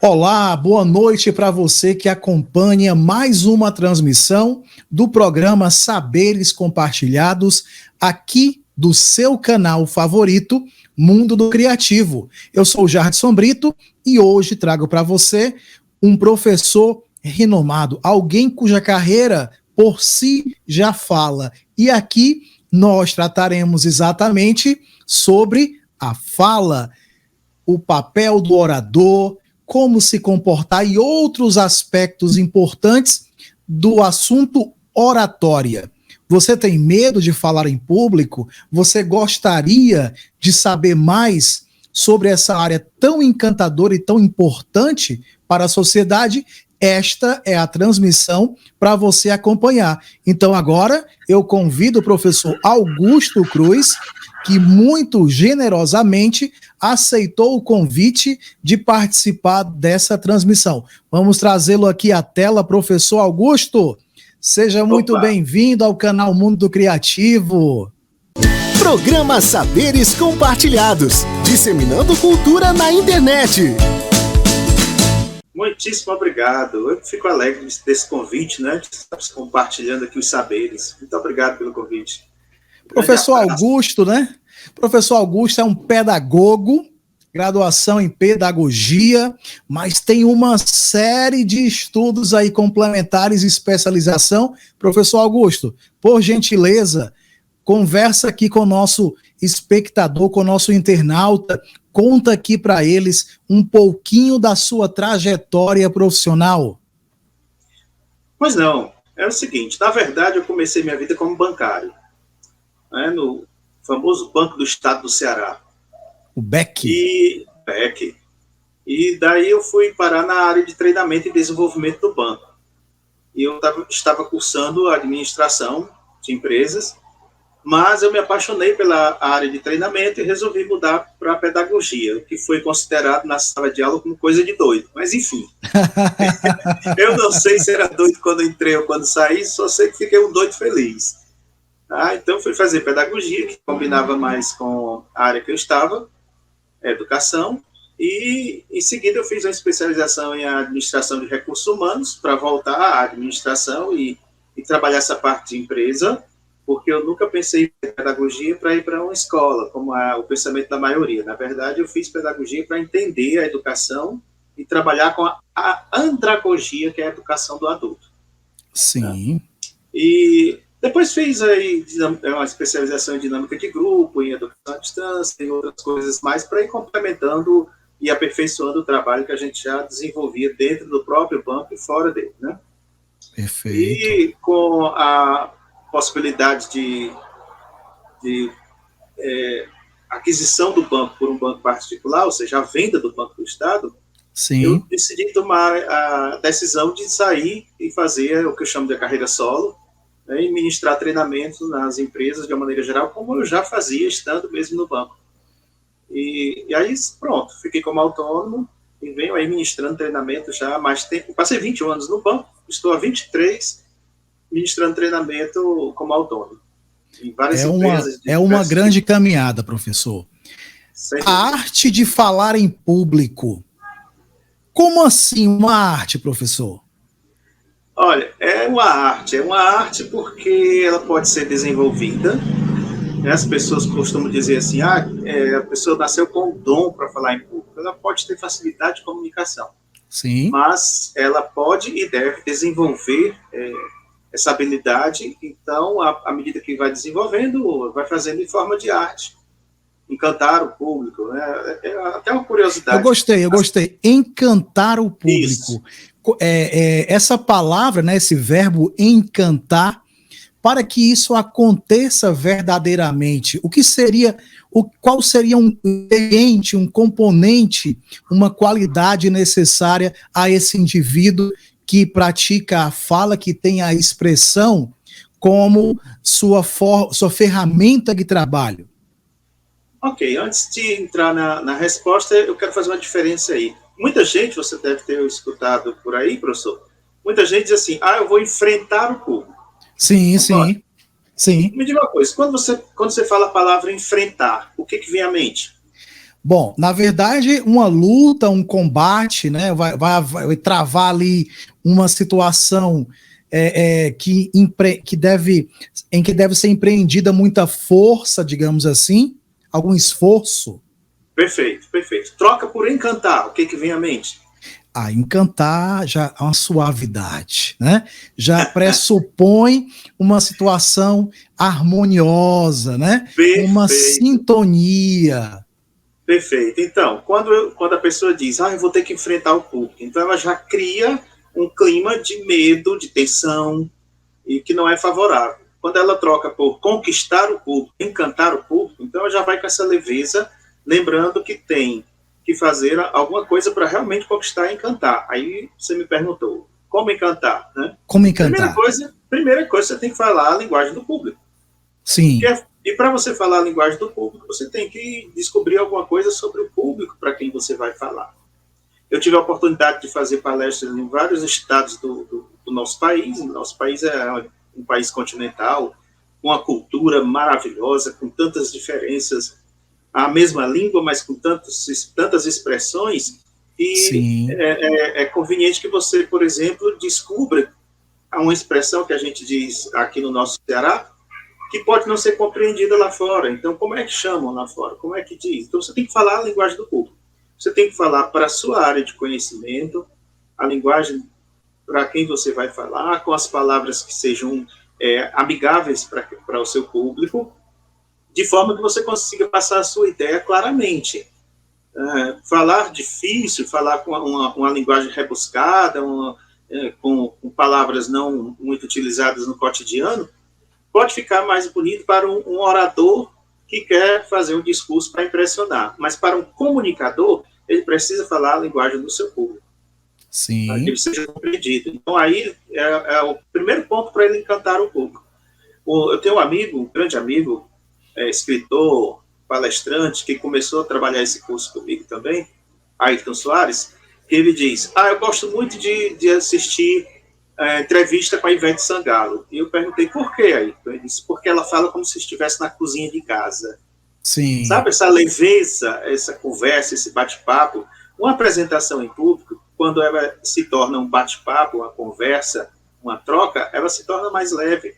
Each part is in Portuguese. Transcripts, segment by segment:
Olá, boa noite para você que acompanha mais uma transmissão do programa Saberes Compartilhados, aqui do seu canal favorito, Mundo do Criativo. Eu sou o Jardson Brito e hoje trago para você um professor renomado, alguém cuja carreira por si já fala. E aqui nós trataremos exatamente sobre a fala, o papel do orador, como se comportar e outros aspectos importantes do assunto oratória. Você tem medo de falar em público? Você gostaria de saber mais sobre essa área tão encantadora e tão importante para a sociedade? Esta é a transmissão para você acompanhar. Então agora eu convido o professor Augusto Cruz, que muito generosamente aceitou o convite de participar dessa transmissão. Vamos trazê-lo aqui à tela, professor Augusto. Seja muito bem-vindo ao canal Mundo do Criativo. Programa Saberes Compartilhados, disseminando cultura na internet. Muitíssimo obrigado. Eu fico alegre desse convite, né? De estar compartilhando aqui os saberes. Muito obrigado pelo convite. Professor Augusto, né? Professor Augusto é um pedagogo, graduação em pedagogia, mas tem uma série de estudos aí complementares e especialização. Professor Augusto, por gentileza, conversa aqui com o nosso espectador, com o nosso internauta, conta aqui para eles um pouquinho da sua trajetória profissional. Pois não, é o seguinte, na verdade eu comecei minha vida como bancário, né, no famoso Banco do Estado do Ceará. O BEC. E daí eu fui parar na área de treinamento e desenvolvimento do banco. E eu estava cursando administração de empresas, mas eu me apaixonei pela área de treinamento e resolvi mudar para a pedagogia, o que foi considerado na sala de aula como coisa de doido. Mas, enfim, eu não sei se era doido quando entrei ou quando saí, só sei que fiquei um doido feliz. Então, fui fazer pedagogia, que combinava mais com a área que eu estava, educação, e, em seguida, eu fiz uma especialização em administração de recursos humanos para voltar à administração e trabalhar essa parte de empresa, porque eu nunca pensei em pedagogia para ir para uma escola, como é o pensamento da maioria. Na verdade, eu fiz pedagogia para entender a educação e trabalhar com a andragogia, que é a educação do adulto. Sim. E depois fiz aí uma especialização em dinâmica de grupo, em educação à distância, e outras coisas mais, para ir complementando e aperfeiçoando o trabalho que a gente já desenvolvia dentro do próprio banco e fora dele, né? Perfeito. E com a possibilidade de aquisição do banco por um banco particular, ou seja, a venda do Banco do Estado, Sim. Eu decidi tomar a decisão de sair e fazer o que eu chamo de carreira solo, né, e ministrar treinamento nas empresas de uma maneira geral, como eu já fazia estando mesmo no banco. E aí, pronto, fiquei como autônomo e venho aí ministrando treinamento já há mais tempo. Passei 21 anos no banco, estou há 23 ministrando treinamento como autônomo. Em várias empresas. É uma grande caminhada, professor. A arte de falar em público. Como assim uma arte, professor? Olha, é uma arte porque ela pode ser desenvolvida. As pessoas costumam dizer assim, a pessoa nasceu com o dom para falar em público. Ela pode ter facilidade de comunicação. Sim. Mas ela pode e deve desenvolver essa habilidade. Então, à medida que vai desenvolvendo, vai fazendo em forma de arte. Encantar o público, né? É até uma curiosidade. Eu gostei. Encantar o público. Essa palavra, né, esse verbo encantar, para que isso aconteça verdadeiramente, qual seria um ingrediente, um componente, uma qualidade necessária a esse indivíduo que pratica a fala, que tem a expressão como sua ferramenta de trabalho? Ok, antes de entrar na resposta, eu quero fazer uma diferença aí. Muita gente, você deve ter escutado por aí, professor, muita gente diz assim, eu vou enfrentar o público. Sim, sim. Me diga uma coisa, quando você fala a palavra enfrentar, o que vem à mente? Bom, na verdade, uma luta, um combate, né, vai travar ali uma situação em que deve ser empreendida muita força, digamos assim, algum esforço. Perfeito, perfeito. Troca por encantar, o que vem à mente? Encantar já é uma suavidade, né? Já pressupõe uma situação harmoniosa, né? Perfeito. Uma sintonia. Perfeito. Então, quando a pessoa diz, eu vou ter que enfrentar o público, então ela já cria um clima de medo, de tensão, e que não é favorável. Quando ela troca por conquistar o público, encantar o público, então ela já vai com essa leveza, lembrando que tem que fazer alguma coisa para realmente conquistar e encantar. Aí você me perguntou, como encantar, né? Como encantar? Primeira coisa, você tem que falar a linguagem do público. Sim. E para você falar a linguagem do público, você tem que descobrir alguma coisa sobre o público para quem você vai falar. Eu tive a oportunidade de fazer palestras em vários estados do nosso país. Nosso país é um país continental, com uma cultura maravilhosa, com tantas diferenças, a mesma língua, mas com tantas expressões, e é conveniente que você, por exemplo, descubra uma expressão que a gente diz aqui no nosso Ceará, que pode não ser compreendida lá fora. Então, como é que chamam lá fora? Como é que diz? Então, você tem que falar a linguagem do público. Você tem que falar para a sua área de conhecimento, a linguagem para quem você vai falar, com as palavras que sejam amigáveis para o seu público, de forma que você consiga passar a sua ideia claramente. Falar difícil, falar com uma linguagem rebuscada, com palavras não muito utilizadas no cotidiano, pode ficar mais bonito para um orador que quer fazer um discurso para impressionar. Mas para um comunicador, ele precisa falar a linguagem do seu público. Sim. Para que ele seja compreendido. Então, aí é o primeiro ponto para ele encantar o público. Eu tenho um grande amigo, escritor, palestrante, que começou a trabalhar esse curso comigo também, Ayrton Soares, que ele diz, eu gosto muito de assistir entrevista com a Ivete Sangalo. E eu perguntei, por quê, Ayrton? Ele disse, porque ela fala como se estivesse na cozinha de casa. Sim. Sabe, essa leveza, essa conversa, esse bate-papo, uma apresentação em público, quando ela se torna um bate-papo, uma conversa, uma troca, ela se torna mais leve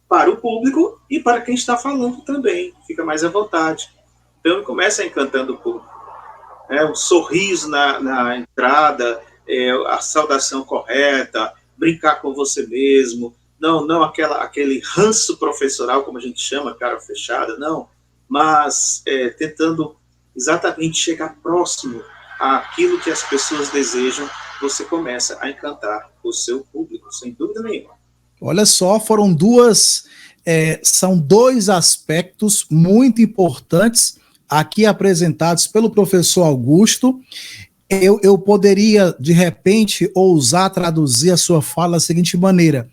para o público e para quem está falando também, fica mais à vontade. Então, começa encantando o público. Um sorriso na entrada, a saudação correta, brincar com você mesmo, não aquele ranço professoral, como a gente chama, cara fechada, não, mas tentando exatamente chegar próximo àquilo que as pessoas desejam, você começa a encantar o seu público, sem dúvida nenhuma. Olha só, são dois aspectos muito importantes aqui apresentados pelo professor Augusto. Eu poderia, de repente, ousar traduzir a sua fala da seguinte maneira: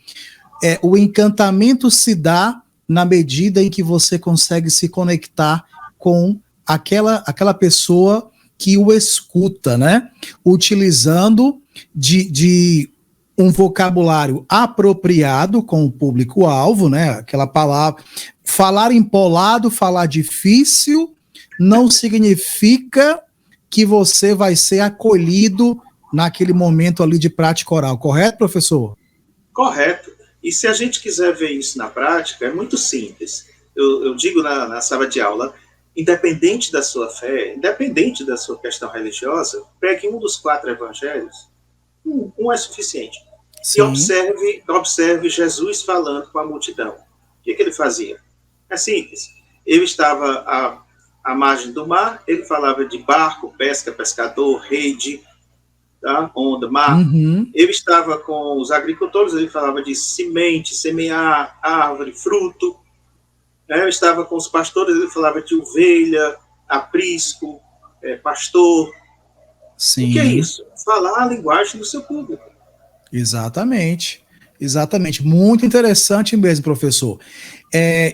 o encantamento se dá na medida em que você consegue se conectar com aquela pessoa que o escuta, né? Utilizando de um vocabulário apropriado com o público-alvo, né? Aquela palavra. Falar empolado, falar difícil, não significa que você vai ser acolhido naquele momento ali de prática oral, correto, professor? Correto. E se a gente quiser ver isso na prática, é muito simples. Eu digo na sala de aula, independente da sua fé, independente da sua questão religiosa, pegue um dos 4 evangelhos, um é suficiente. Sim. E observe Jesus falando com a multidão. O que ele fazia? É simples. Ele estava à margem do mar, ele falava de barco, pesca, pescador, rede, tá? Onda, mar. Uhum. Ele estava com os agricultores, ele falava de semente, semear, árvore, fruto. Ele estava com os pastores, ele falava de ovelha, aprisco, pastor. Sim. O que é isso? Falar a linguagem do seu público. Exatamente. Muito interessante mesmo, professor.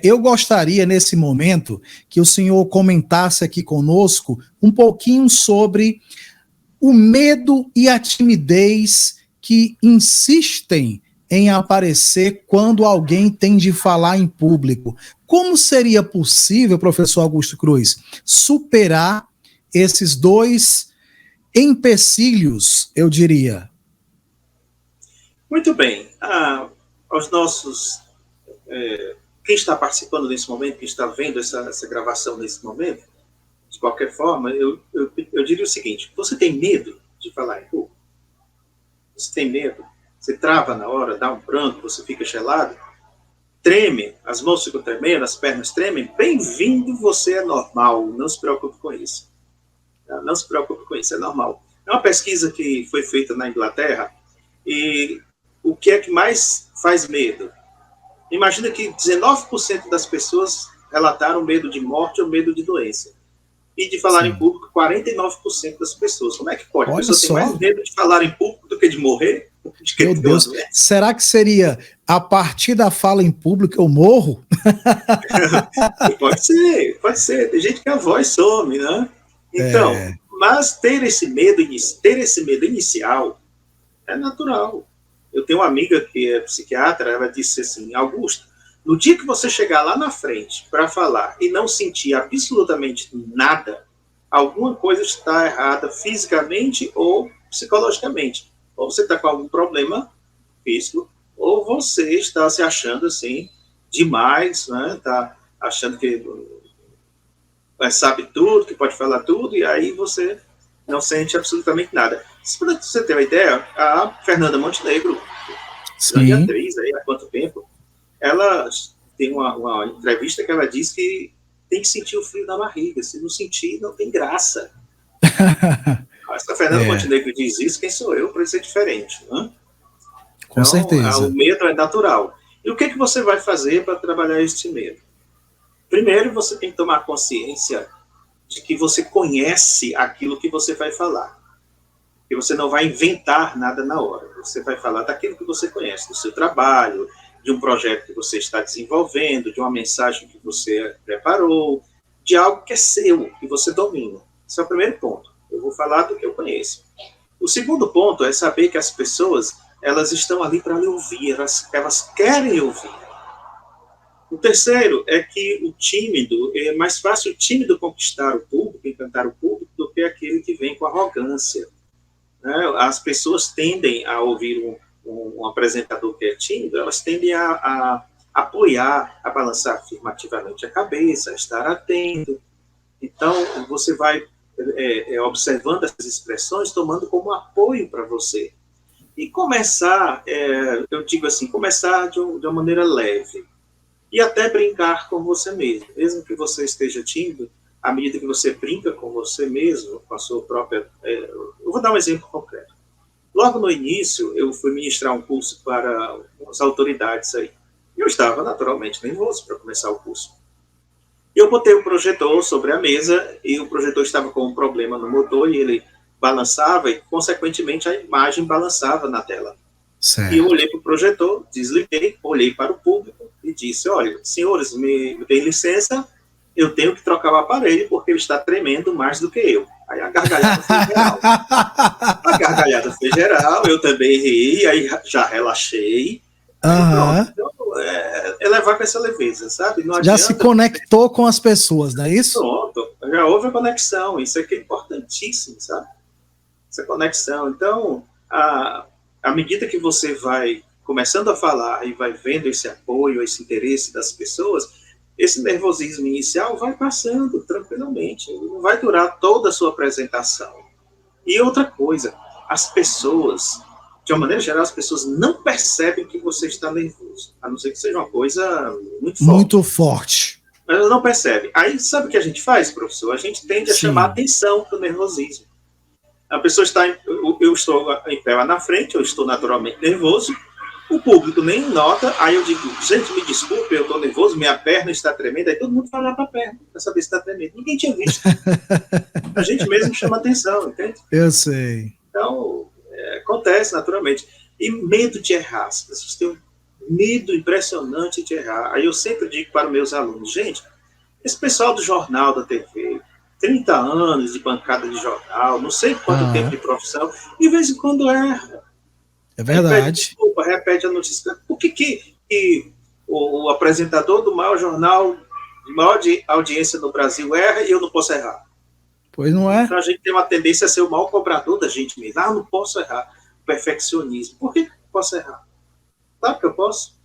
Eu gostaria, nesse momento, que o senhor comentasse aqui conosco um pouquinho sobre o medo e a timidez que insistem em aparecer quando alguém tem de falar em público. Como seria possível, professor Augusto Cruz, superar esses dois empecilhos, eu diria? Muito bem. Aos nossos... quem está participando nesse momento, quem está vendo essa gravação nesse momento, de qualquer forma, eu diria o seguinte: você tem medo de falar em público? Você tem medo? Você trava na hora, dá um branco, você fica gelado, treme, as mãos ficam tremendo, as pernas tremem? Bem-vindo, você é normal, não se preocupe com isso. Não se preocupe com isso, é normal. É uma pesquisa que foi feita na Inglaterra, e o que é que mais faz medo? Imagina que 19% das pessoas relataram medo de morte ou medo de doença. E de falar em público, 49% das pessoas. Como é que pode? A pessoa tem mais medo de falar em público do que de morrer? Meu Deus, será que seria a partir da fala em público eu morro? Pode ser. Tem gente que a voz some, né? Então, mas ter esse medo inicial é natural. Eu tenho uma amiga que é psiquiatra, ela disse assim: Augusto, no dia que você chegar lá na frente para falar e não sentir absolutamente nada, alguma coisa está errada fisicamente ou psicologicamente. Ou você está com algum problema físico, ou você está se achando assim demais, né? Está achando que sabe tudo, que pode falar tudo, e aí você não sente absolutamente nada. Para você ter uma ideia, a Fernanda Montenegro, grande atriz aí há quanto tempo, ela tem uma entrevista que ela diz que tem que sentir o frio na barriga. Se não sentir, não tem graça. Se a Fernanda Montenegro diz isso, quem sou eu para ser diferente? Né? Com certeza. O medo é natural. E o que você vai fazer para trabalhar esse medo? Primeiro, você tem que tomar consciência de que você conhece aquilo que você vai falar. E você não vai inventar nada na hora. Você vai falar daquilo que você conhece, do seu trabalho, de um projeto que você está desenvolvendo, de uma mensagem que você preparou, de algo que é seu, que você domina. Esse é o primeiro ponto. Eu vou falar do que eu conheço. O segundo ponto é saber que as pessoas, elas estão ali para lhe ouvir, elas querem ouvir. O terceiro é que o tímido, é mais fácil o tímido conquistar o público, encantar o público, do que aquele que vem com arrogância. Né? As pessoas tendem a ouvir um apresentador que é tímido, elas tendem a apoiar, a balançar afirmativamente a cabeça, a estar atento. Então, você vai observando essas expressões, tomando como apoio para você. E começar, eu digo assim, começar de uma maneira leve. E até brincar com você mesmo. Mesmo que você esteja tímido, à medida que você brinca com você mesmo, com a sua própria... eu vou dar um exemplo concreto. Logo no início, eu fui ministrar um curso para as autoridades aí. Eu estava naturalmente nervoso para começar o curso. Eu botei o projetor sobre a mesa e o projetor estava com um problema no motor e ele balançava e, consequentemente, a imagem balançava na tela. Certo. E eu olhei para o projetor, desliguei, olhei para o público e disse: olha, senhores, me deem licença, eu tenho que trocar o aparelho porque ele está tremendo mais do que eu. Aí a gargalhada foi geral. A gargalhada foi geral, eu também ri, aí já relaxei. Pronto. Então, levar com essa leveza, sabe? Não já se conectou com as pessoas, não é isso? Pronto, já houve a conexão, isso aqui é importantíssimo, sabe? Essa conexão. Então, à medida que você vai começando a falar e vai vendo esse apoio, esse interesse das pessoas, esse nervosismo inicial vai passando tranquilamente, não vai durar toda a sua apresentação. E outra coisa, as pessoas, de uma maneira geral, as pessoas não percebem que você está nervoso, a não ser que seja uma coisa muito forte. Muito forte. Mas elas não percebem. Aí, sabe o que a gente faz, professor? A gente tende a chamar atenção para o nervosismo. A pessoa está, eu estou em pé lá na frente, eu estou naturalmente nervoso, o público nem nota, aí eu digo: gente, me desculpe, eu estou nervoso, minha perna está tremendo, aí todo mundo vai olhar para a perna, para saber se está tremendo. Ninguém tinha visto. A gente mesmo chama atenção, entende? Eu sei. Então, acontece naturalmente. E medo de errar, as pessoas têm um medo impressionante de errar. Aí eu sempre digo para os meus alunos: gente, esse pessoal do jornal, da TV, 30 anos de bancada de jornal, não sei quanto tempo de profissão, de vez em quando erra. É verdade. Repete a notícia. Por que o apresentador do maior jornal, de maior audiência no Brasil, erra e eu não posso errar? Pois não é? Então a gente tem uma tendência a ser o mau cobrador da gente mesmo. Não posso errar. Perfeccionismo. Por que eu posso errar? Claro que eu posso.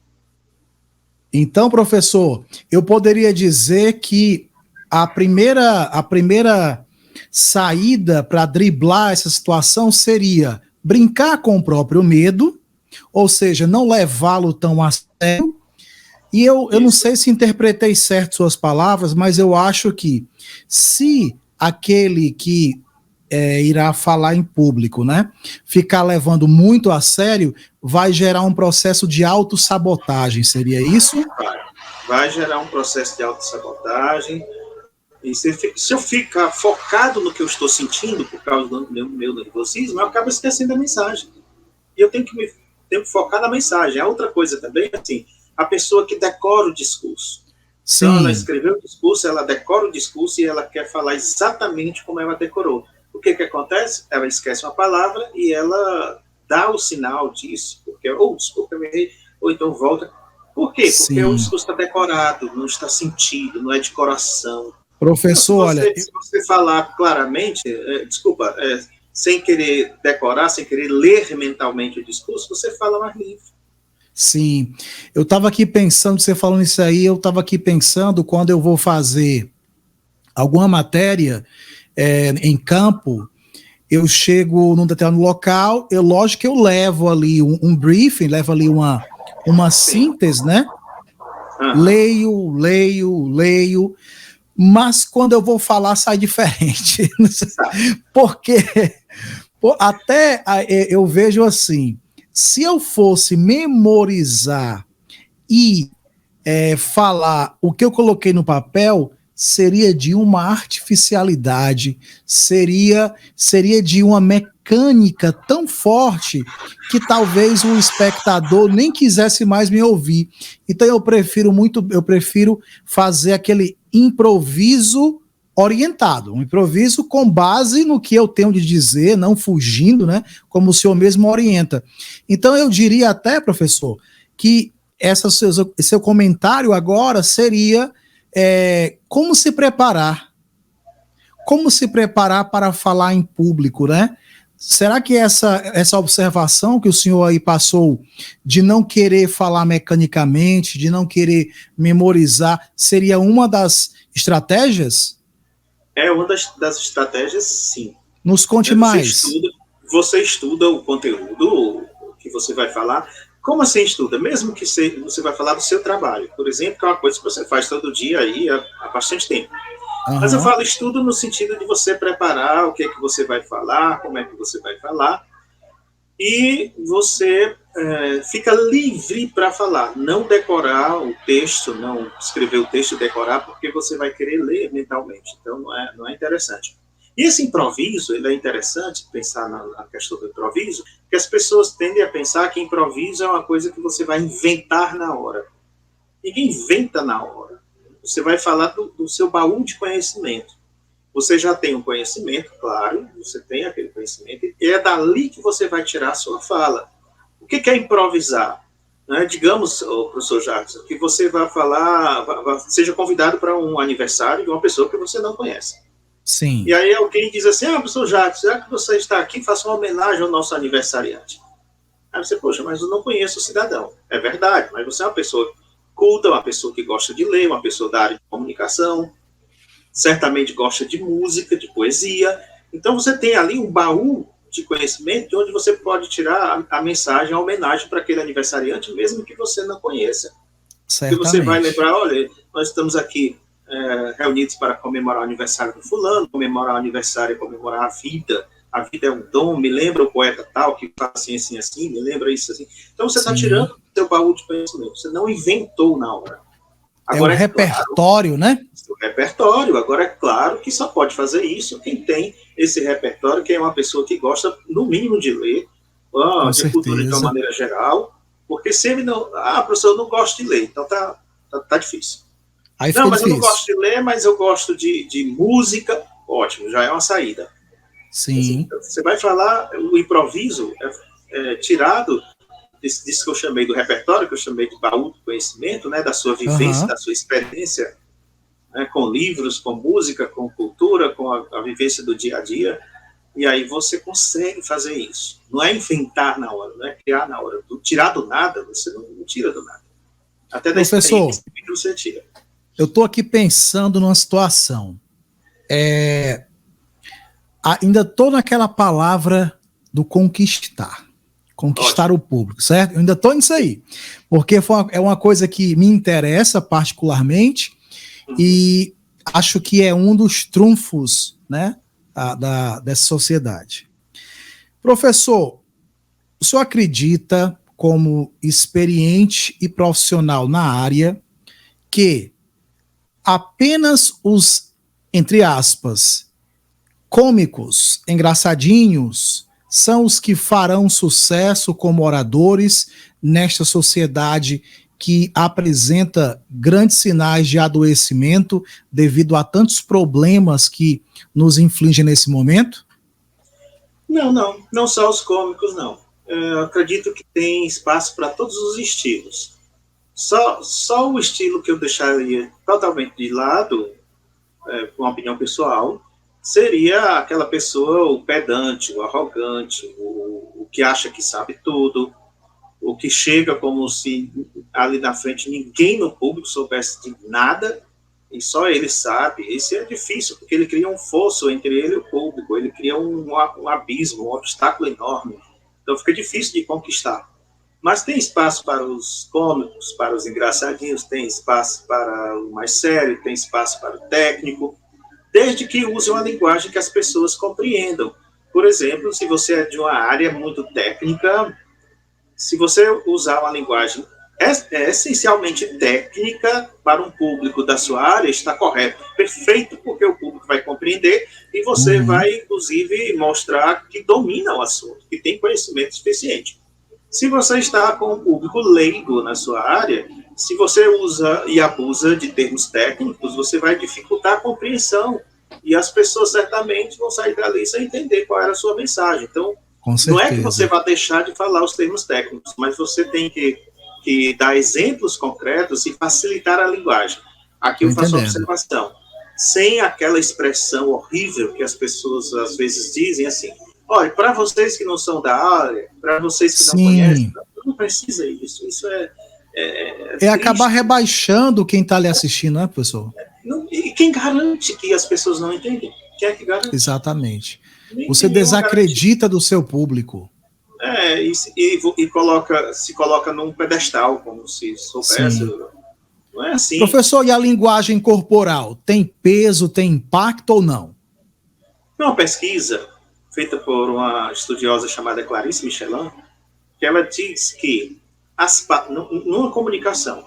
Então, professor, eu poderia dizer que a primeira saída para driblar essa situação seria brincar com o próprio medo, ou seja, não levá-lo tão a sério. E eu não sei se interpretei certo suas palavras, mas eu acho que se aquele que irá falar em público, né, ficar levando muito a sério, vai gerar um processo de autossabotagem, seria isso? Vai gerar um processo de autossabotagem. E se eu ficar focado no que eu estou sentindo por causa do meu nervosismo, eu acabo esquecendo a mensagem. E eu tenho que focar na mensagem. A outra coisa também, assim, a pessoa que decora o discurso. Sim. Então, ela escreveu o discurso, ela decora o discurso e ela quer falar exatamente como ela decorou. O que acontece? Ela esquece uma palavra e ela dá o sinal disso, porque, desculpa, eu errei, ou então volta. Por quê? Porque o discurso está decorado, não está sentido, não é de coração. Professor, então, se você falar claramente, sem querer decorar, sem querer ler mentalmente o discurso, você fala mais livre. Sim, eu estava aqui pensando, você falando isso aí, eu estava aqui pensando quando eu vou fazer alguma matéria em campo, eu chego num determinado local, lógico que eu levo ali um briefing, levo ali uma síntese, né? Leio, mas quando eu vou falar sai diferente. Porque até eu vejo assim, se eu fosse memorizar e falar o que eu coloquei no papel, seria de uma artificialidade, seria de uma mecânica tão forte que talvez o espectador nem quisesse mais me ouvir. Então eu prefiro fazer aquele improviso orientado, um improviso com base no que eu tenho de dizer, não fugindo, né, como o senhor mesmo orienta. Então eu diria até, professor, que seu comentário agora seria como se preparar para falar em público, né? Será que essa observação que o senhor aí passou de não querer falar mecanicamente, de não querer memorizar, seria uma das estratégias? É uma das estratégias, sim. Nos conte mais. Você estuda o conteúdo que você vai falar. Como assim estuda? Mesmo que você vai falar do seu trabalho, por exemplo, que é uma coisa que você faz todo dia aí há bastante tempo. Uhum. Mas eu falo estudo no sentido de você preparar o que é que você vai falar, como é que você vai falar, e você fica livre para falar. Não decorar o texto, não escrever o texto e decorar, porque você vai querer ler mentalmente. Então não é interessante. E esse improviso, ele é interessante pensar na questão do improviso, porque as pessoas tendem a pensar que improviso é uma coisa que você vai inventar na hora. Ninguém inventa na hora. Você vai falar do seu baú de conhecimento. Você já tem um conhecimento, claro, você tem aquele conhecimento, e é dali que você vai tirar a sua fala. O que é improvisar? Digamos, professor Jacques, que você vai falar, seja convidado para um aniversário de uma pessoa que você não conhece. Sim. E aí alguém diz assim, professor Jacques, já que você está aqui, faça uma homenagem ao nosso aniversariante. Aí você, poxa, mas eu não conheço o cidadão. É verdade, mas você é uma pessoa culta, uma pessoa que gosta de ler, uma pessoa da área de comunicação, certamente gosta de música, de poesia. Então você tem ali um baú de conhecimento de onde você pode tirar a mensagem, a homenagem para aquele aniversariante, mesmo que você não conheça. Certamente. Porque você vai lembrar, olha, nós estamos aqui reunidos para comemorar o aniversário do fulano, comemorar o aniversário, comemorar a vida é um dom, me lembra o poeta tal, que fala assim, assim, assim, me lembra isso, assim. Então você está tirando o seu baú de conhecimento, você não inventou na hora. Agora, é o repertório, claro, né? O repertório, agora é claro que só pode fazer isso quem tem esse repertório, que é uma pessoa que gosta, no mínimo, de ler, de cultura de uma maneira geral, porque se ele não... professor, eu não gosto de ler, então tá difícil. Aí não, mas difícil. Eu não gosto de ler, mas eu gosto de música. Ótimo, já é uma saída. Sim. Você vai falar, o improviso tirado disso que eu chamei do repertório, que eu chamei de baú do conhecimento, né, da sua vivência, da sua experiência né, com livros, com música, com cultura, com a vivência do dia a dia, e aí você consegue fazer isso. Não é inventar na hora, não é criar na hora. Tirar do nada, você não tira do nada. Até da Professor, experiência você tira. eu estou aqui pensando numa situação. Ainda estou naquela palavra do conquistar. Conquistar o público, certo? Eu ainda estou nisso aí. Porque é uma coisa que me interessa particularmente e acho que é um dos trunfos, né, dessa sociedade. Professor, o senhor acredita, como experiente e profissional na área, que apenas os, entre aspas, cômicos, engraçadinhos, são os que farão sucesso como oradores nesta sociedade que apresenta grandes sinais de adoecimento devido a tantos problemas que nos infligem nesse momento? Não só os cômicos, não. Eu acredito que tem espaço para todos os estilos. Só o estilo que eu deixaria totalmente de lado, com uma opinião pessoal, seria aquela pessoa, o pedante, o arrogante, o que acha que sabe tudo, o que chega como se ali na frente ninguém no público soubesse de nada e só ele sabe. Esse é difícil, porque ele cria um fosso entre ele e o público, ele cria um abismo, um obstáculo enorme. Então fica difícil de conquistar. Mas tem espaço para os cômicos, para os engraçadinhos, tem espaço para o mais sério, tem espaço para o técnico, desde que use uma linguagem que as pessoas compreendam. Por exemplo, se você é de uma área muito técnica, se você usar uma linguagem essencialmente técnica para um público da sua área, está correto, perfeito, porque o público vai compreender e você vai, inclusive, mostrar que domina o assunto, que tem conhecimento suficiente. Se você está com um público leigo na sua área, se você usa e abusa de termos técnicos, você vai dificultar a compreensão e as pessoas certamente vão sair dali sem entender qual era a sua mensagem. Então, não é que você vai deixar de falar os termos técnicos, mas você tem que dar exemplos concretos e facilitar a linguagem. Aqui eu faço uma observação. Sem aquela expressão horrível que as pessoas às vezes dizem assim, olha, para vocês que não são da área, para vocês que não conhecem, não precisa isso. Isso é acabar rebaixando quem está ali assistindo, né, professor? E quem garante que as pessoas não entendem? Quem é que garante? Exatamente. Você desacredita do seu público. Se coloca num pedestal, como se soubesse. Sim. Não é assim. Professor, e a linguagem corporal? Tem peso, tem impacto ou não? Tem uma pesquisa feita por uma estudiosa chamada Clarice Michelin, que ela diz que numa comunicação,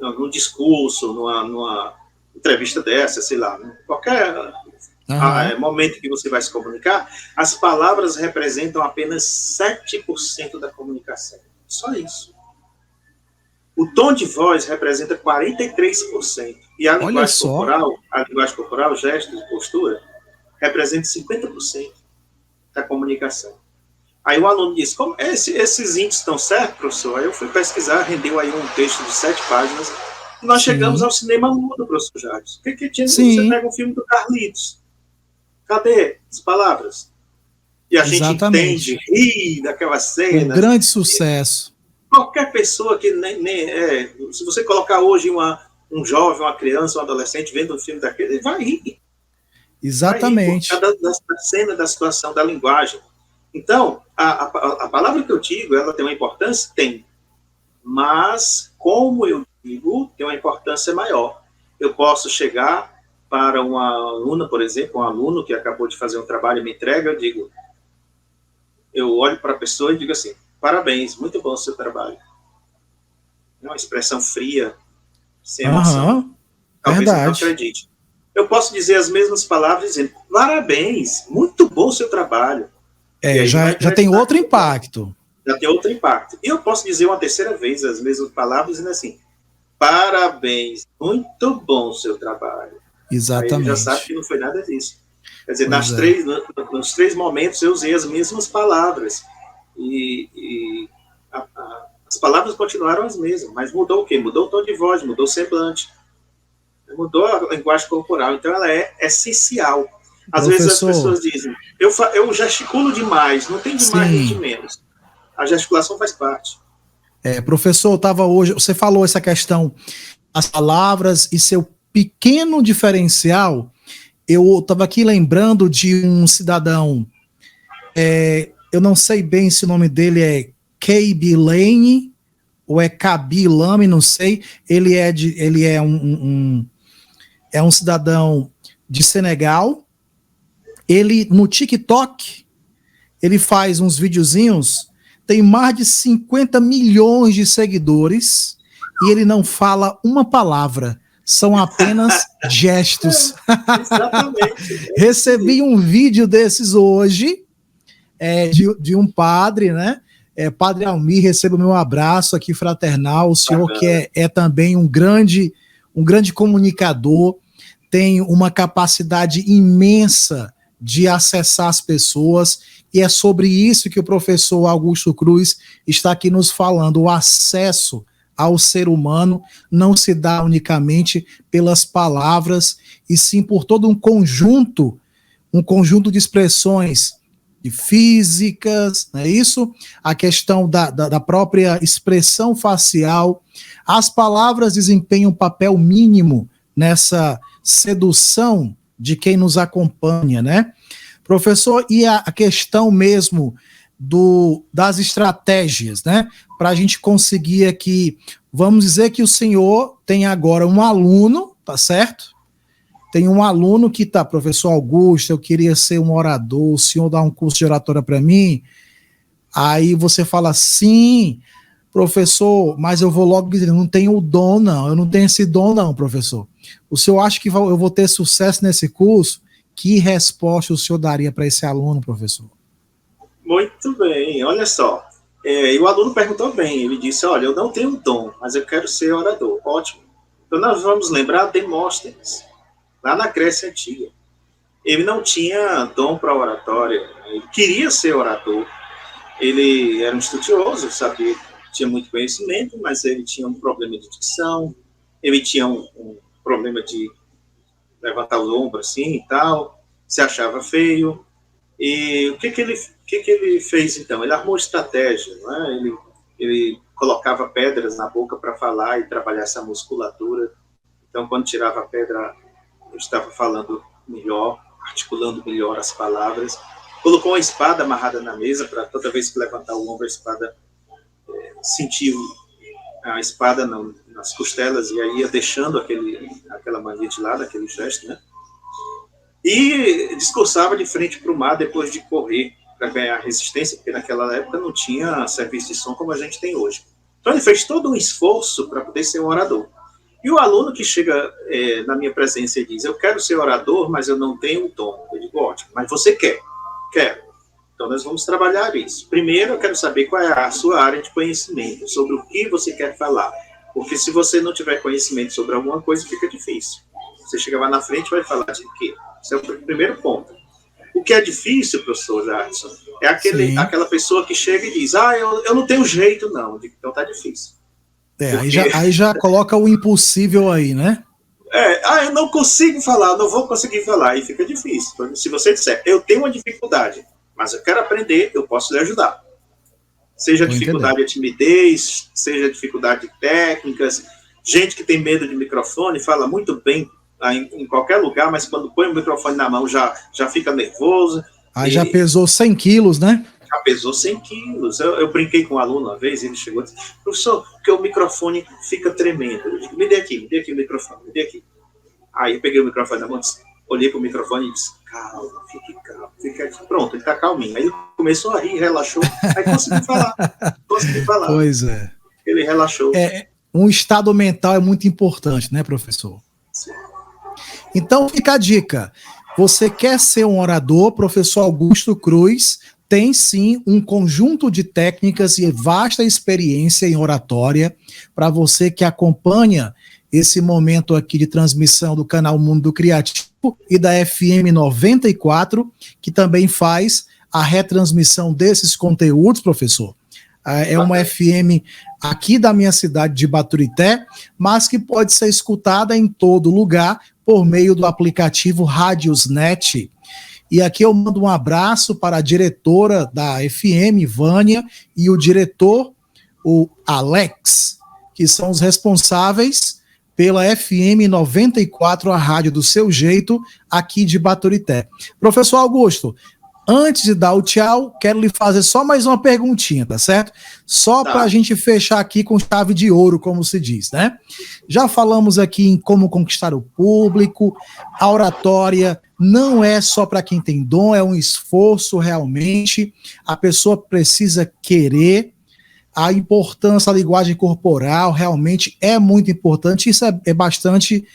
num discurso, numa entrevista dessa, sei lá, qualquer momento que você vai se comunicar, as palavras representam apenas 7% da comunicação. Só isso. O tom de voz representa 43%. E a linguagem corporal, gestos e postura, representa 50% da comunicação. Aí o aluno diz, como esses índices estão certos, professor? Aí eu fui pesquisar, rendeu aí um texto de 7 páginas, e nós chegamos ao cinema mudo, professor Jardim. O que tinha? Você pega um filme do Carlitos. Cadê as palavras? E a gente entende, ri daquela cena. Um grande sucesso. Qualquer pessoa que se você colocar hoje um jovem, uma criança, um adolescente vendo um filme daquele, ele vai rir. Exatamente. Vai rir da cena, da situação, da linguagem. Então, a palavra que eu digo, ela tem uma importância? Tem. Mas, como eu digo, tem uma importância maior. Eu posso chegar para uma aluna, por exemplo, um aluno que acabou de fazer um trabalho e me entrega, eu olho para a pessoa e digo assim, parabéns, muito bom o seu trabalho. É uma expressão fria, sem emoção. Talvez eu não acredite. Eu posso dizer as mesmas palavras dizendo, parabéns, muito bom o seu trabalho. Já tem outro impacto. Já tem outro impacto. E eu posso dizer uma terceira vez as mesmas palavras dizendo assim, parabéns, muito bom o seu trabalho. Exatamente. Aí ele já sabe que não foi nada disso. Quer dizer, nos 3 momentos eu usei as mesmas palavras. E as palavras continuaram as mesmas, mas mudou o quê? Mudou o tom de voz, mudou o semblante. Mudou a linguagem corporal, então ela é essencial. Às Professor, vezes as pessoas dizem, eu gesticulo demais, não tem de mais nem de menos. A gesticulação faz parte. Professor, você falou essa questão, as palavras e seu pequeno diferencial. Eu estava aqui lembrando de um cidadão, eu não sei bem se o nome dele é Kaby Lane ou é Kaby Lame, não sei. Ele é um cidadão de Senegal. Ele, no TikTok, ele faz uns videozinhos, tem mais de 50 milhões de seguidores e ele não fala uma palavra, são apenas gestos. Exatamente. Recebi um vídeo desses hoje, de um padre, né? Padre Almir, receba o meu abraço aqui fraternal, o senhor que é também um grande comunicador, tem uma capacidade imensa de acessar as pessoas, e é sobre isso que o professor Augusto Cruz está aqui nos falando. O acesso ao ser humano não se dá unicamente pelas palavras, e sim por todo um conjunto de expressões físicas, não é isso? A questão da própria expressão facial. As palavras desempenham um papel mínimo nessa sedução de quem nos acompanha, né? Professor, e a questão mesmo das estratégias, né? Para a gente conseguir aqui, vamos dizer que o senhor tem agora um aluno, tá certo? Tem um aluno que tá, professor Augusto, eu queria ser um orador, o senhor dá um curso de oratória para mim? Aí você fala, sim, professor, mas eu vou logo dizer, não tenho o dom não, eu não tenho esse dom não, professor. O senhor acha que eu vou ter sucesso nesse curso? Que resposta o senhor daria para esse aluno, professor? Muito bem, olha só. E o aluno perguntou bem, ele disse, olha, eu não tenho dom, mas eu quero ser orador. Ótimo. Então nós vamos lembrar Demóstenes, lá na Grécia Antiga. Ele não tinha dom para oratória, ele queria ser orador. Ele era um estudioso, sabia, tinha muito conhecimento, mas ele tinha um problema de dicção, ele tinha um problema de levantar o ombro assim e tal, se achava feio. E o que ele fez então? Ele armou estratégia, não é? Ele colocava pedras na boca para falar e trabalhar essa musculatura. Então, quando tirava a pedra, eu estava falando melhor, articulando melhor as palavras. Colocou uma espada amarrada na mesa para toda vez que levantar o ombro, a espada sentir a espada nas costelas, e aí ia deixando aquela mania de lado, aquele gesto, né? E discursava de frente para o mar depois de correr para ganhar resistência, porque naquela época não tinha serviço de som como a gente tem hoje. Então ele fez todo um esforço para poder ser um orador. E o aluno que chega na minha presença e diz, eu quero ser orador, mas eu não tenho o dom. Eu digo, ótimo, mas você quer? Quero. Então nós vamos trabalhar isso. Primeiro eu quero saber qual é a sua área de conhecimento, sobre o que você quer falar. Porque se você não tiver conhecimento sobre alguma coisa, fica difícil. Você chega lá na frente e vai falar de quê? Esse é o primeiro ponto. O que é difícil, professor Jadson, é aquela pessoa que chega e diz, eu não tenho jeito, não. Então tá difícil. Aí já coloca o impossível aí, né? Eu não consigo falar, não vou conseguir falar, aí fica difícil. Então, se você disser, eu tenho uma dificuldade, mas eu quero aprender, eu posso lhe ajudar. Seja dificuldade de timidez, seja dificuldade de técnicas, gente que tem medo de microfone, fala muito bem em qualquer lugar, mas quando põe o microfone na mão já fica nervoso. Aí já pesou 100 quilos, né? Já pesou 100 quilos. Eu brinquei com um aluno uma vez, ele chegou e disse, professor, porque o microfone fica tremendo. Eu digo, me dê aqui o microfone, me dê aqui. Aí eu peguei o microfone na mão, olhei para o microfone e disse, calma, fique calmo, fica aqui. Pronto, ele está calminho. Aí ele começou a rir, relaxou, aí consegui falar. Pois é. Ele relaxou. Um estado mental é muito importante, né, professor? Sim. Então fica a dica. Você quer ser um orador? Professor Augusto Cruz tem sim um conjunto de técnicas e vasta experiência em oratória para você que acompanha esse momento aqui de transmissão do canal Mundo Criativo e da FM 94, que também faz a retransmissão desses conteúdos, professor. É uma FM aqui da minha cidade de Baturité, mas que pode ser escutada em todo lugar por meio do aplicativo Rádiosnet. E aqui eu mando um abraço para a diretora da FM, Vânia, e o diretor, o Alex, que são os responsáveis pela FM 94, a rádio do seu jeito, aqui de Baturité. Professor Augusto, antes de dar o tchau, quero lhe fazer só mais uma perguntinha, tá certo? Só para a gente fechar aqui com chave de ouro, como se diz, né? Já falamos aqui em como conquistar o público, a oratória não é só para quem tem dom, é um esforço realmente, a pessoa precisa querer, a importância da linguagem corporal realmente é muito importante, isso é bastante,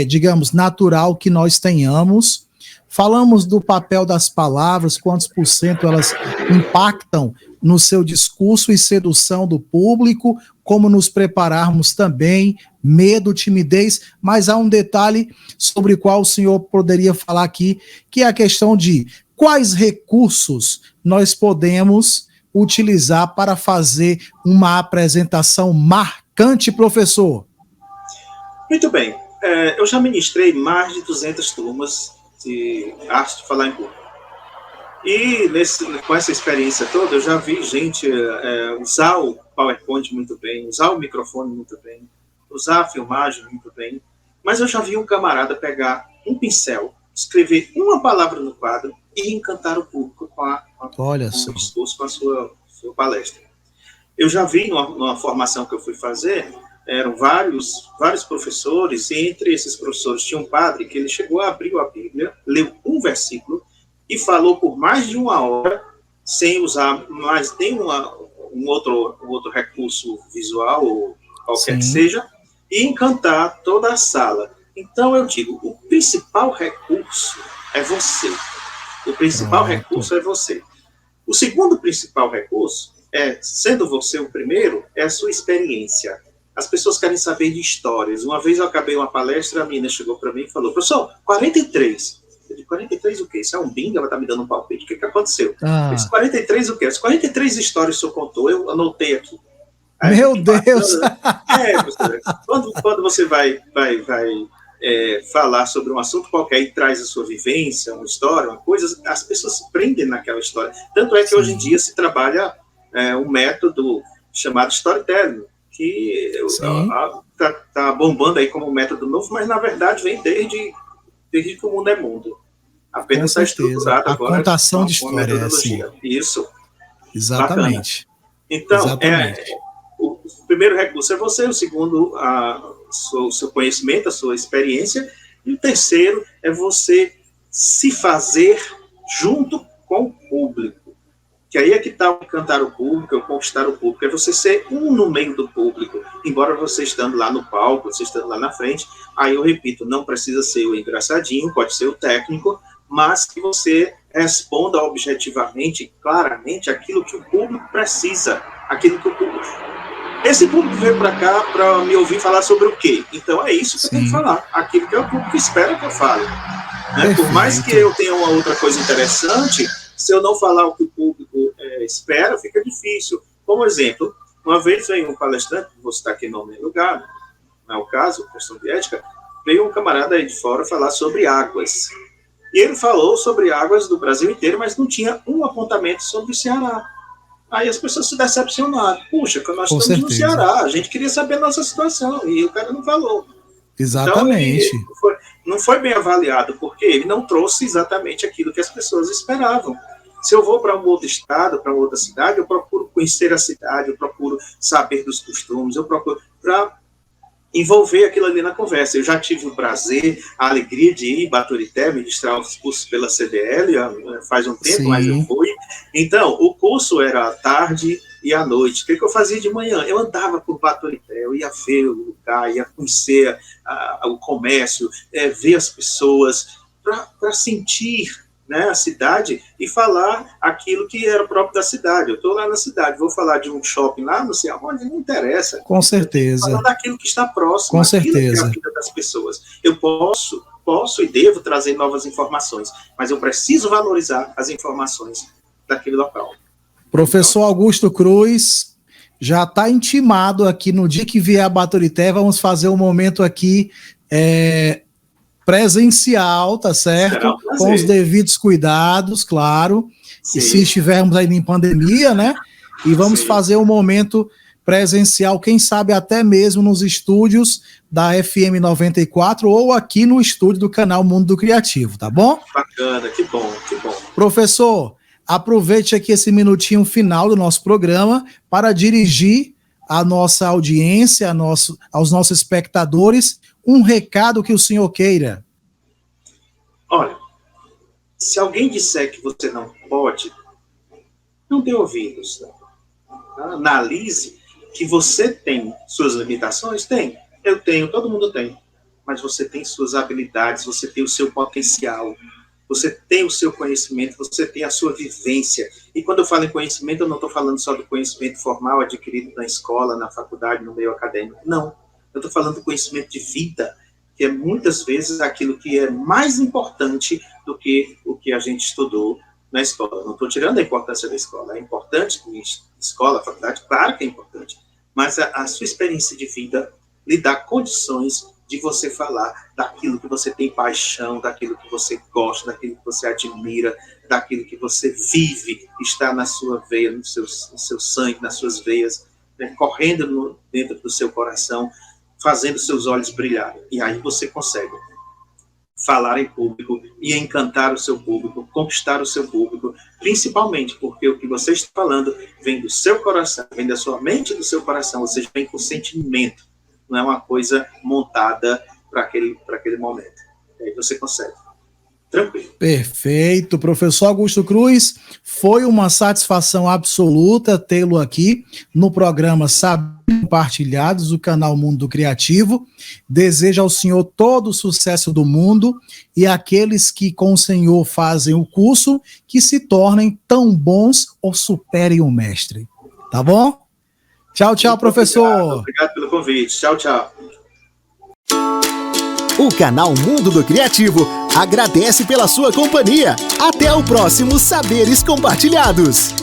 digamos, natural que nós tenhamos. Falamos do papel das palavras, quantos por cento elas impactam no seu discurso e sedução do público, como nos prepararmos também, medo, timidez, mas há um detalhe sobre o qual o senhor poderia falar aqui, que é a questão de quais recursos nós podemos utilizar para fazer uma apresentação marcante, professor. Muito bem, eu já ministrei mais de 200 turmas de arte de falar em público. E com essa experiência toda, eu já vi gente usar o PowerPoint muito bem, usar o microfone muito bem, usar a filmagem muito bem, mas eu já vi um camarada pegar um pincel, escrever uma palavra no quadro e encantar o público com o discurso, com a sua palestra. Eu já vi numa formação que eu fui fazer, eram vários professores, e entre esses professores tinha um padre que ele chegou a abrir a Bíblia, leu um versículo e falou por mais de uma hora, sem usar mais nenhum outro recurso visual ou qualquer que seja, e encantar toda a sala. Então eu digo, o principal recurso é você. O principal recurso é você. O segundo principal recurso sendo você o primeiro, é a sua experiência. As pessoas querem saber de histórias. Uma vez eu acabei uma palestra, a menina chegou para mim e falou, professor, 43. Eu disse, 43 o quê? Isso é um bingo? Ela está me dando um palpite. O que aconteceu? Eu disse, 43 o quê? As 43 histórias que o senhor contou, eu anotei aqui. Aí, meu Deus! Quando você vai falar sobre um assunto qualquer e traz a sua vivência, uma história, uma coisa, as pessoas se prendem naquela história. Tanto é que hoje em dia se trabalha um método chamado storytelling, que está bombando aí como um método novo, mas na verdade vem desde que o mundo é mundo. Apenas está estruturado agora. A contação de história, assim. Isso. Exatamente. Bacana. Então, Exatamente. O primeiro recurso é você, o segundo, o seu conhecimento, a sua experiência, e o terceiro é você se fazer junto com o público. Que aí é que está o encantar o público, o conquistar o público, é você ser um no meio do público, embora você estando lá no palco, você estando lá na frente, aí eu repito, não precisa ser o engraçadinho, pode ser o técnico, mas que você responda objetivamente, claramente, aquilo que o público precisa, aquilo que o público... Esse público veio para cá para me ouvir falar sobre o quê? Então é isso que eu tenho que falar, aquilo que o público espera que eu fale. Né? Por mais que eu tenha uma outra coisa interessante, se eu não falar o que o público espera, fica difícil. Como exemplo, uma vez veio um palestrante, vou citar aqui nome em lugar, não é o caso, questão de ética, veio um camarada aí de fora falar sobre águas. E ele falou sobre águas do Brasil inteiro, mas não tinha um apontamento sobre o Ceará. Aí as pessoas se decepcionaram. Puxa, nós estamos no Ceará, a gente queria saber a nossa situação, e o cara não falou. Exatamente. Então, não foi bem avaliado, porque ele não trouxe exatamente aquilo que as pessoas esperavam. Se eu vou para um outro estado, para uma outra cidade, eu procuro conhecer a cidade, eu procuro saber dos costumes, eu procuro para envolver aquilo ali na conversa. Eu já tive o prazer, a alegria de ir em Baturité, ministrar os cursos pela CDL, faz um tempo, mas eu fui. Então, o curso era à tarde e à noite. O que eu fazia de manhã? Eu andava por Baturité, eu ia ver o lugar, ia conhecer o comércio, ver as pessoas, para sentir, né, a cidade e falar aquilo que era próprio da cidade. Eu estou lá na cidade, vou falar de um shopping lá, não sei aonde, não interessa. Com certeza. Falando daquilo que está próximo, com certeza, que é a vida das pessoas. Eu posso e devo trazer novas informações, mas eu preciso valorizar as informações daquele local. Professor Augusto Cruz já está intimado aqui, no dia que vier a Baturité, vamos fazer um momento aqui presencial, tá certo? Um com os devidos cuidados, claro. Sim. E se estivermos aí em pandemia, né? E vamos fazer um momento presencial, quem sabe até mesmo nos estúdios da FM 94 ou aqui no estúdio do canal Mundo do Criativo, tá bom? Bacana, que bom, que bom. Professor, aproveite aqui esse minutinho final do nosso programa para dirigir à nossa audiência, aos nossos espectadores, um recado que o senhor queira. Olha, se alguém disser que você não pode, não dê ouvidos. Analise que você tem suas limitações. Tem, eu tenho, todo mundo tem. Mas você tem suas habilidades, você tem o seu potencial, você tem o seu conhecimento, você tem a sua vivência. E quando eu falo em conhecimento, eu não estou falando só do conhecimento formal adquirido na escola, na faculdade, no meio acadêmico. Não, eu estou falando do conhecimento de vida, que é muitas vezes aquilo que é mais importante do que o que a gente estudou na escola. Não estou tirando a importância da escola. É importante que escola, faculdade, claro que é importante. Mas a sua experiência de vida lhe dá condições de você falar daquilo que você tem paixão, daquilo que você gosta, daquilo que você admira, daquilo que você vive, está na sua veia, no seu sangue, nas suas veias, né, correndo dentro do seu coração, fazendo seus olhos brilharem. E aí você consegue falar em público e encantar o seu público, conquistar o seu público, principalmente porque o que você está falando vem do seu coração, vem da sua mente e do seu coração, ou seja, vem com sentimento, não é uma coisa montada para aquele momento. E aí você consegue. Tranquilo. Perfeito, professor Augusto Cruz, foi uma satisfação absoluta tê-lo aqui no programa Saberes Compartilhados, do canal Mundo do Criativo. Desejo ao senhor todo o sucesso do mundo e aqueles que com o senhor fazem o curso, que se tornem tão bons ou superem o mestre. Tá bom? Tchau, tchau, professor. Obrigado pelo convite. Tchau, tchau. O canal Mundo do Criativo agradece pela sua companhia. Até o próximo Saberes Compartilhados.